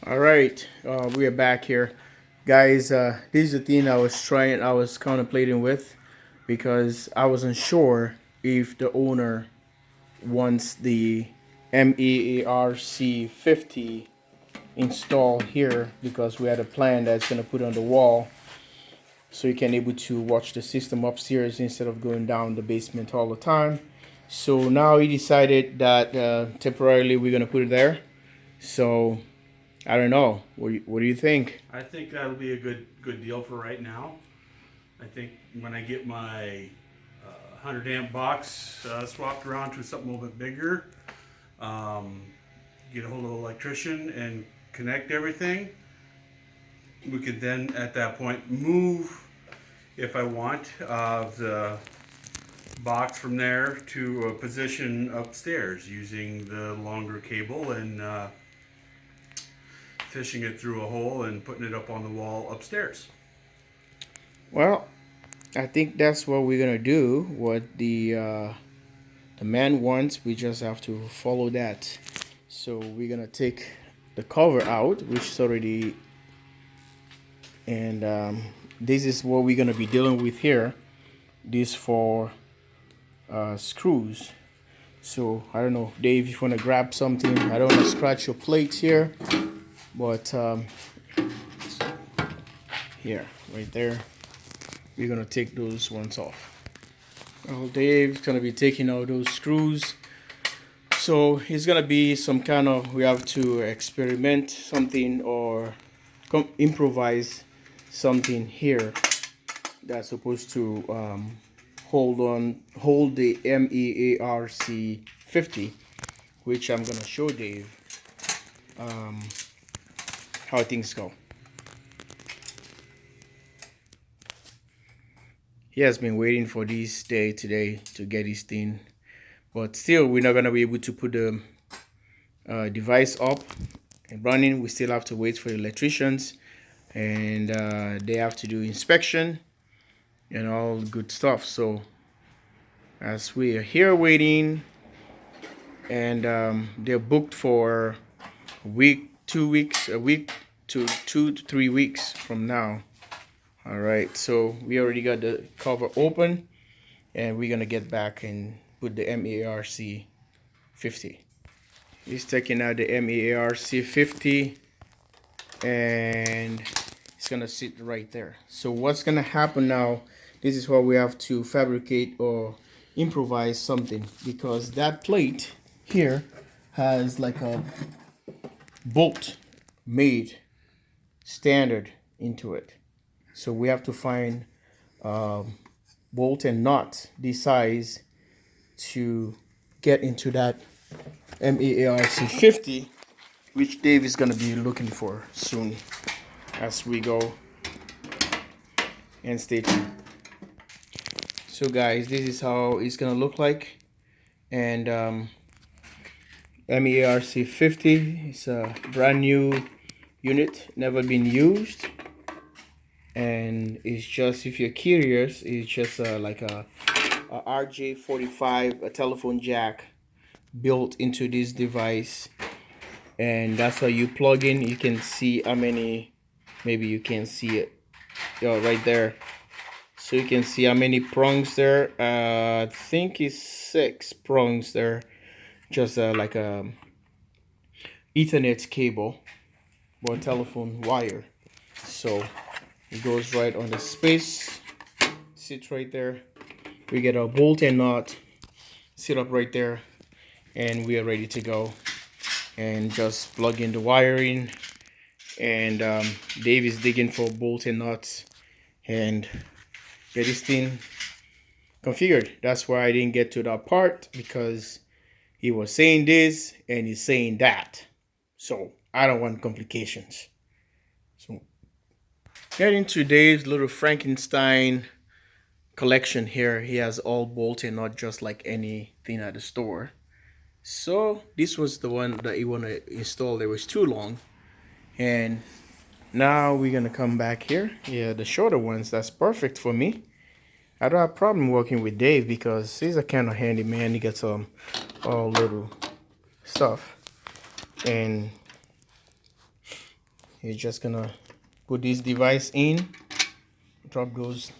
All right, we are back here, guys. This is the thing I was contemplating with, because I wasn't sure if the owner wants the MEARC50 installed here, because we had a plan that's gonna put on the wall so you can able to watch the system upstairs instead of going down the basement all the time. So now he decided that temporarily we're gonna put it there. So I don't know. What do you think? I think that'll be a good deal for right now. I think when I get my 100 amp box swapped around to something a little bit bigger, get a hold of an electrician and connect everything, we could then at that point move, if I want, the box from there to a position upstairs using the longer cable and fishing it through a hole and putting it up on the wall upstairs. Well, I think that's what we're gonna do. What the man wants, we just have to follow that. So we're gonna take the cover out, which is already, and this is what we're gonna be dealing with here. This for screws. So I don't know, Dave, if you wanna grab something. I don't wanna scratch your plates here, but here, right there, we're gonna take those ones off. Well, Dave's gonna be taking out those screws. So it's gonna be some kind of, we have to experiment something or improvise something here that's supposed to hold the MEARC 50, which I'm gonna show Dave how things go. He has been waiting for this day today to get his thing, but still we're not gonna be able to put the device up and running. We still have to wait for the electricians, and they have to do inspection and all good stuff. So as we are here waiting, and they're booked for a week, 2 weeks, a week to 2 to 3 weeks from now. All right, so we already got the cover open, and we're gonna get back and put the MEARC 50. He's taking out the MEARC 50, and it's gonna sit right there. So what's gonna happen now, this is where we have to fabricate or improvise something, because that plate here has like a bolt made standard into it. So we have to find bolt and nut this size to get into that MEARC 50, which Dave is going to be looking for soon as we go, and stay tuned. So guys, this is how it's going to look like, and MEARC 50 is a brand new unit, never been used. And it's just, if you're curious, it's just like a RJ45, a telephone jack built into this device, and that's how you plug in. You can see how many, maybe you can see it, right there. So you can see how many prongs there. I think it's 6 prongs there, just like a Ethernet cable or telephone wire. So it goes right on the space, sits right there. We get a bolt and nut, sit up right there, and we are ready to go. And just plug in the wiring, and Dave is digging for bolt and nuts and get this thing configured. That's why I didn't get to that part, because he was saying this and he's saying that. So I don't want complications. So getting to Dave's little Frankenstein collection here. He has all bolted, not just like anything at the store. So this was the one that he wanted to install. It was too long, and now we're gonna come back here. Yeah, the shorter ones, that's perfect for me. I don't have a problem working with Dave, because he's a kind of handy man. He gets all little stuff, and you're just gonna put this device in, drop those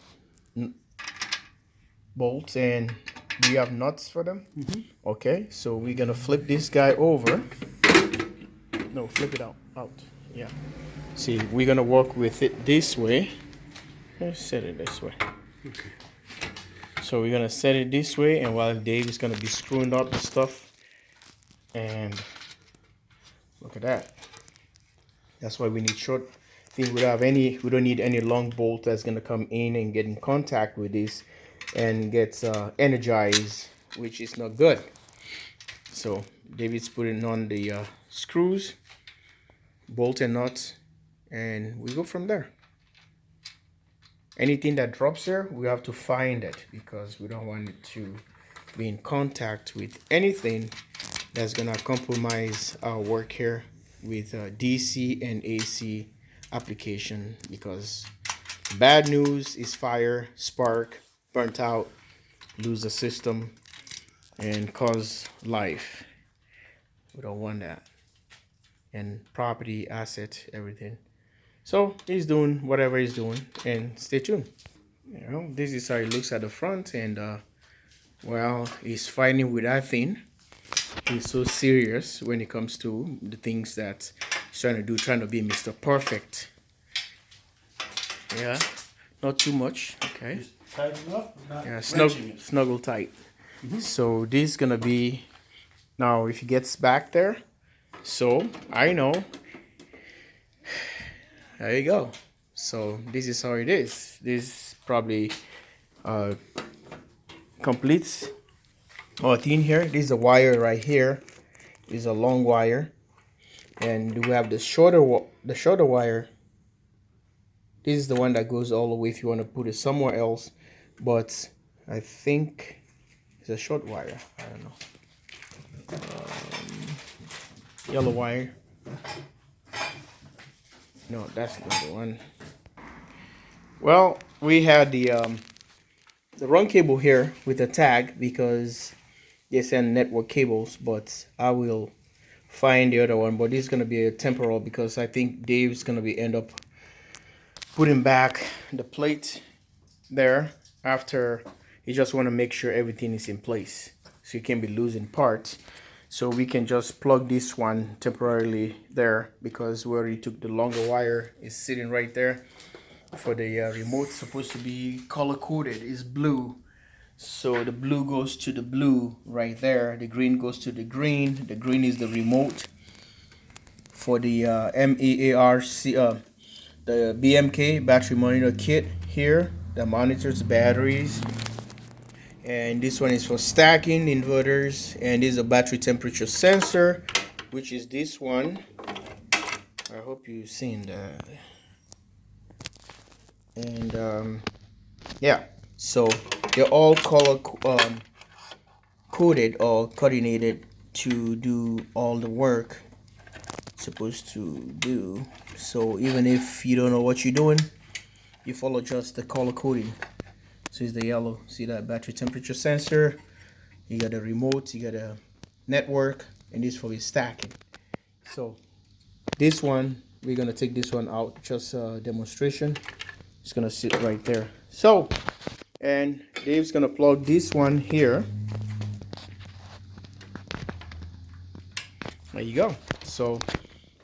bolts, and do you have nuts for them? Okay, so we're gonna flip this guy over. No, flip it out. Yeah. See, we're gonna work with it this way. Let's set it this way. Okay. So we're gonna set it this way, and while Dave is gonna be screwing up the stuff, and look at that. That's why we need short thing. We don't need any long bolt that's gonna come in and get in contact with this and gets energized, which is not good. So David's putting on the screws, bolt and nuts, and we go from there. Anything that drops there, we have to find it because we don't want it to be in contact with anything that's gonna compromise our work here with DC and AC application, because bad news is fire, spark, burnt out, lose the system, and cause life. We don't want that. And property, asset, everything. So he's doing whatever he's doing, and stay tuned. You know, this is how it looks at the front, and well, he's fighting with that thing. He's so serious when it comes to the things that he's trying to do, trying to be Mr. Perfect. Yeah, not too much. Okay. Just tighten up. Not Yeah, wrenching it. snuggle tight. So this is gonna be now if he gets back there. So I know. There you go. So this is how it is. This probably completes our thing here. This is a wire right here. This is a long wire, and we have the shorter wire. This is the one that goes all the way if you want to put it somewhere else, but I think it's a short wire. I don't know. Yellow wire. No, that's not the one. Well, we had the run cable here with the tag because they send network cables, but I will find the other one. But this is gonna be a temporal because I think Dave's gonna be end up putting back the plate there after. You just want to make sure everything is in place so you can't be losing parts. So we can just plug this one temporarily there because we already took the longer wire. It's sitting right there. For the remote, supposed to be color coded. It's blue, so the blue goes to the blue right there. The green goes to the green. The green is the remote. For the MEARC, the BMK battery monitor kit here that monitors batteries. And this one is for stacking inverters, and this is a battery temperature sensor, which is this one. I hope you've seen that. And yeah, so they're all color coded or coordinated to do all the work it's supposed to do. So even if you don't know what you're doing, you follow just the color coding. So it's the yellow. See that battery temperature sensor? You got a remote, you got a network, and this for your stacking. So this one, we're gonna take this one out, just a demonstration. It's gonna sit right there. So, and Dave's gonna plug this one here. There you go. So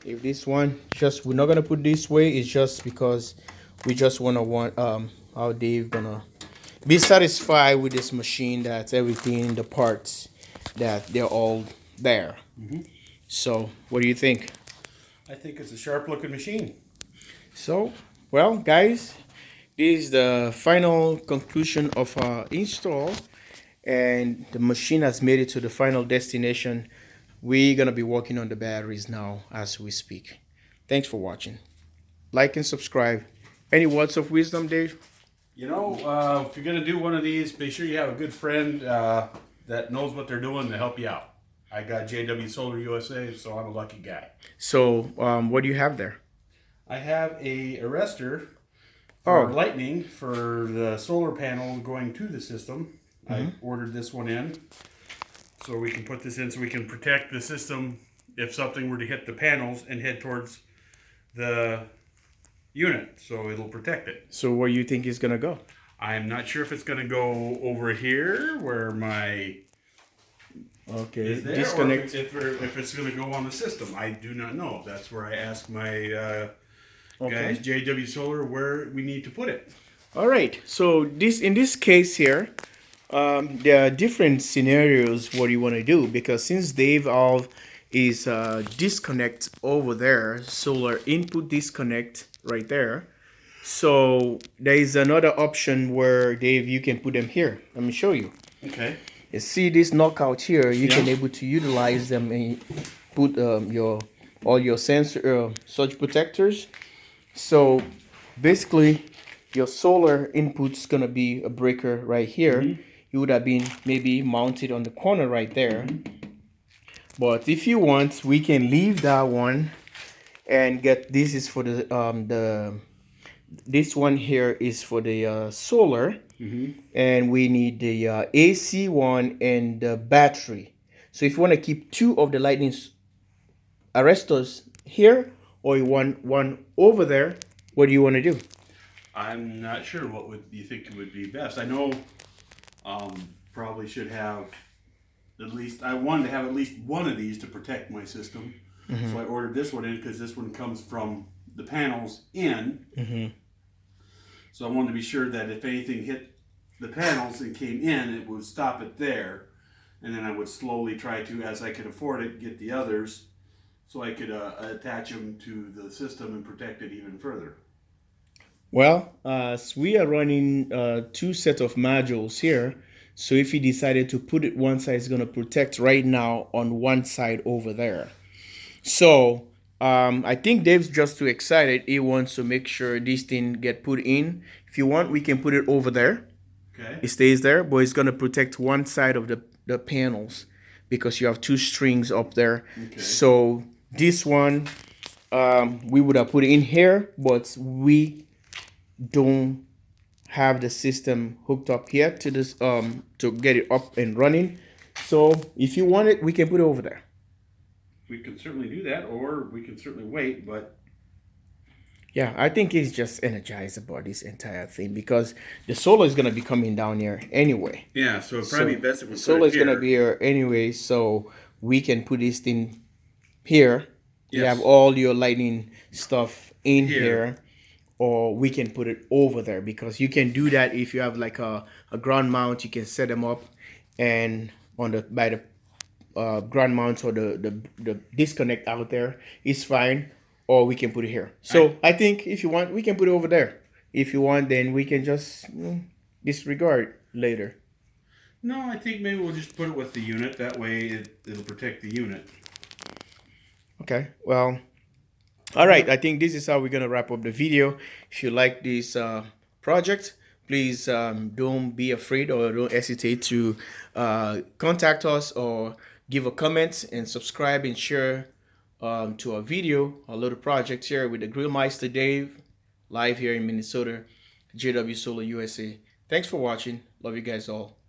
if this one, just we're not gonna put this way, it's just because we just want how Dave gonna be satisfied with this machine, that everything, the parts, that they're all there. So what do you think? I think it's a sharp looking machine. So, well, guys, this is the final conclusion of our install, and the machine has made it to the final destination. We're gonna be working on the batteries now as we speak. Thanks for watching. Like and subscribe. Any words of wisdom, Dave? You know, if you're gonna do one of these, make sure you have a good friend that knows what they're doing to help you out. I got jwsolarusa, so I'm a lucky guy. So, what do you have there? I have a arrestor for lightning for the solar panel going to the system. I ordered this one in, so we can put this in so we can protect the system if something were to hit the panels and head towards the unit, so it'll protect it. So where you think it's gonna go? I'm not sure if it's going to go over here where my Okay, is there, disconnect. or if it's going to go on the system. I do not know. That's where I ask my Okay. guys, JW Solar, where we need to put it. All right. So in this case here, there are different scenarios what you want to do, because since Dave all is disconnect over there, solar input disconnect right there. So there is another option where, Dave, you can put them here. Let me show you. Okay. You see this knockout here, you can Yeah. able to utilize them and put all your sensor surge protectors. So basically your solar input's gonna be a breaker right here. It would have been maybe mounted on the corner right there. But if you want, we can leave that one and get this is for the this one here is for the solar, and we need the AC one and the battery. So if you want to keep two of the lightning arrestors here, or you want one over there, what do you want to do? I'm not sure. What would you think would be best? I know probably should have at least, I wanted to have at least one of these to protect my system. So I ordered this one in because this one comes from the panels in. So I wanted to be sure that if anything hit the panels and came in, it would stop it there. And then I would slowly try to, as I could afford it, get the others so I could attach them to the system and protect it even further. Well, so we are running two sets of modules here. So if you decided to put it one side, it's going to protect right now on one side over there. So I think Dave's just too excited. He wants to make sure this thing get put in. If you want, we can put it over there. Okay. It stays there, but it's going to protect one side of the panels because you have two strings up there. Okay. So this one we would have put it in here, but we don't have the system hooked up yet to this to get it up and running. So if you want it, we can put it over there. We can certainly do that, or we can certainly wait, but Yeah, I think he's just energized about this entire thing because the solar is gonna be coming down here anyway. yeah, so it'd probably be best if we put Solar it is gonna here. be here anyway, so we can put this thing here. You Yes. have all your lighting stuff in Here. here, or we can put it over there because you can do that if you have like a ground mount. You can set them up, and on the by the ground mount or the disconnect out there is fine, or we can put it here. So I think if you want, we can put it over there. If you want, then we can just disregard later. No, I think maybe we'll just put it with the unit. That way it'll protect the unit. Okay, well, all right. I think this is how we're gonna wrap up the video. If you like this project, please don't be afraid or don't hesitate to contact us or give a comment and subscribe and share to our video, our little project here with the Grillmeister Dave, live here in Minnesota, JW Solar USA. Thanks for watching. Love you guys all.